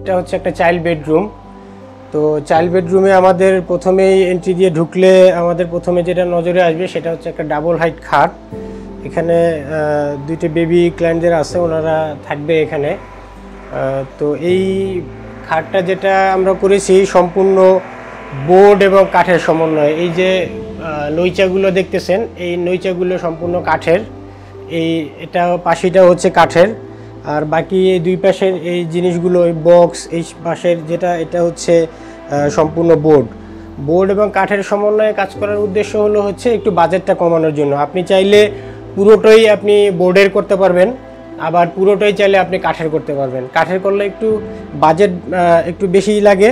এটা হচ্ছে একটা চাইল্ড বেডরুম। তো চাইল্ড বেডরুমে আমাদের প্রথমেই এন্ট্রি দিয়ে ঢুকলে আমাদের প্রথমে যেটা নজরে আসবে সেটা হচ্ছে একটা ডাবল হাইট খাট। এখানে দুইটা বেবি ক্লায়েন্টদের আছে, ওনারা থাকবে এখানে। তো এই খাটটা যেটা আমরা করেছি সম্পূর্ণ বোর্ড এবং কাঠের সমন্বয়। এই যে নৈচাগুলো দেখতেছেন, এই নৈচাগুলো সম্পূর্ণ কাঠের। এটা পাশিটা হচ্ছে কাঠের, আর বাকি এই দুই পাশের এই জিনিসগুলো, এই বক্স, এই পাশের যেটা, এটা হচ্ছে সম্পূর্ণ বোর্ড এবং কাঠের সমন্বয়ে কাজ করার উদ্দেশ্য হলো হচ্ছে একটু বাজেটটা কমানোর জন্য। আপনি চাইলে পুরোটাই আপনি বোর্ডের করতে পারবেন, আবার পুরোটাই চাইলে আপনি কাঠের করতে পারবেন। কাঠের করলে একটু বাজেট একটু বেশি লাগে,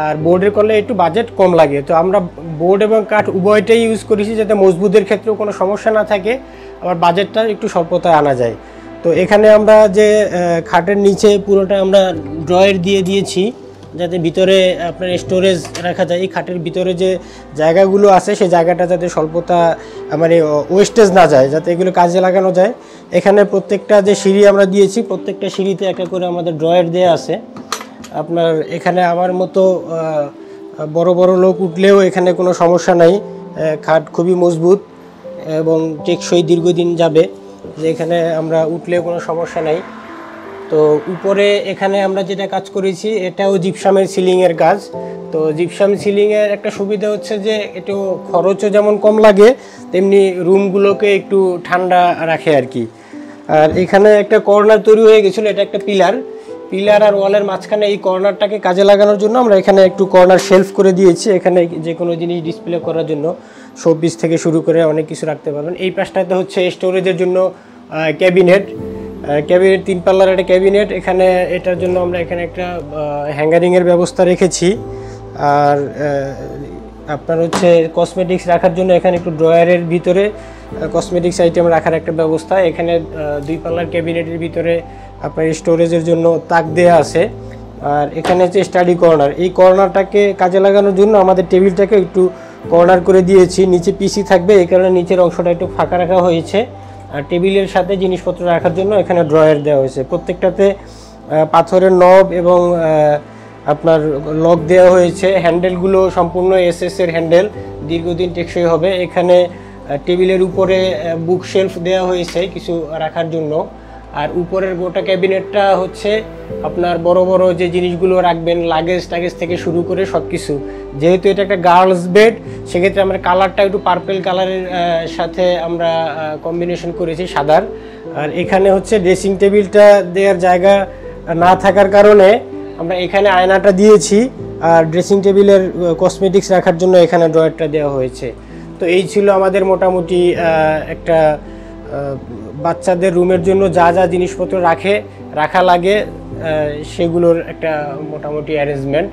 আর বোর্ডের করলে একটু বাজেট কম লাগে। তো আমরা বোর্ড এবং কাঠ উভয়টাই ইউজ করেছি যাতে মজবুতের ক্ষেত্রেও কোনো সমস্যা না থাকে, আবার বাজেটটা একটু স্বল্পতায় আনা যায়। তো এখানে আমরা যে খাটের নিচে পুরোটা আমরা ড্রয়ার দিয়ে দিয়েছি যাতে ভিতরে আপনার স্টোরেজ রাখা যায়। এই খাটের ভিতরে যে জায়গাগুলো আছে সেই জায়গাটা যাতে স্বল্পতা মানে ওয়েস্টেজ না যায়, যাতে এগুলো কাজে লাগানো যায়। এখানে প্রত্যেকটা যে সিঁড়ি আমরা দিয়েছি, প্রত্যেকটা সিঁড়িতে একটা করে আমাদের ড্রয়ার দেওয়া আছে। আপনার এখানে আমার মতো বড় বড় লোক উঠলেও এখানে কোনো সমস্যা নাই। খাট খুবই মজবুত এবং টেকসই, দীর্ঘদিন যাবে, যে এখানে আমরা উঠলেও কোনো সমস্যা নাই। তো উপরে এখানে আমরা যেটা কাজ করেছি এটাও জিপসামের সিলিংয়ের কাজ। তো জিপসাম সিলিংয়ের একটা সুবিধা হচ্ছে যে একটু খরচও যেমন কম লাগে, তেমনি রুমগুলোকে একটু ঠান্ডা রাখে আর কি। আর এখানে একটা কর্নার তৈরি হয়ে গেছিলো, এটা একটা পিলার আর ওয়ালের মাঝখানে এই কর্নারটাকে কাজে লাগানোর জন্য আমরা এখানে একটু কর্নার শেলফ করে দিয়েছি। এখানে যে কোনো জিনিস ডিসপ্লে করার জন্য, শোপিস থেকে শুরু করে অনেক কিছু রাখতে পারবেন। এই পাশটাতে হচ্ছে স্টোরেজের জন্য ক্যাবিনেট 3 পাল্লার একটা ক্যাবিনেট। এখানে এটার জন্য আমরা এখানে একটা হ্যাঙ্গারিংয়ের ব্যবস্থা রেখেছি। আর আপনার হচ্ছে কসমেটিক্স রাখার জন্য এখানে একটু ড্রয়ারের ভিতরে কসমেটিক্স আইটেম রাখার একটা ব্যবস্থা। এখানে 2 পাল্লার ক্যাবিনেটের ভিতরে আপনার স্টোরেজের জন্য তাক দেয়া আছে। আর এখানে হচ্ছে স্টাডি কর্নার। এই কর্নারটাকে কাজে লাগানোর জন্য আমাদের টেবিলটাকে একটু কর্নার করে দিয়েছি। নিচে পিসি থাকবে, এই কারণে নিচের অংশটা একটু ফাঁকা রাখা হয়েছে। আর টেবিলের সাথে জিনিসপত্র রাখার জন্য এখানে ড্রয়ার দেওয়া হয়েছে। প্রত্যেকটাতে পাথরের নব এবং আপনার লক দেওয়া হয়েছে। হ্যান্ডেলগুলো সম্পূর্ণ এসএস-এর হ্যান্ডেল, দীর্ঘদিন টেকসই হবে। এখানে টেবিলের উপরে বুক শেলফ দেওয়া হয়েছে কিছু রাখার জন্য। আর উপরের গোটা ক্যাবিনেটটা হচ্ছে আপনার বড় বড় যে জিনিসগুলো রাখবেন, লাগেজ টাগেজ থেকে শুরু করে সব কিছু। যেহেতু এটা একটা গার্লস বেড, সেক্ষেত্রে আমরা কালারটা একটু পার্পেল কালারের সাথে আমরা কম্বিনেশন করেছি, সাদার। আর এখানে হচ্ছে ড্রেসিং টেবিলটা দেওয়ার জায়গা না থাকার কারণে আমরা এখানে আয়নাটা দিয়েছি, আর ড্রেসিং টেবিলের কসমেটিক্স রাখার জন্য এখানে ড্রয়ারটা দেওয়া হয়েছে। তো এই ছিল আমাদের মোটামুটি একটা বাচ্চাদের রুমের জন্য যা যা জিনিসপত্র রাখা লাগে সেগুলোর একটা মোটামুটি অ্যারেঞ্জমেন্ট।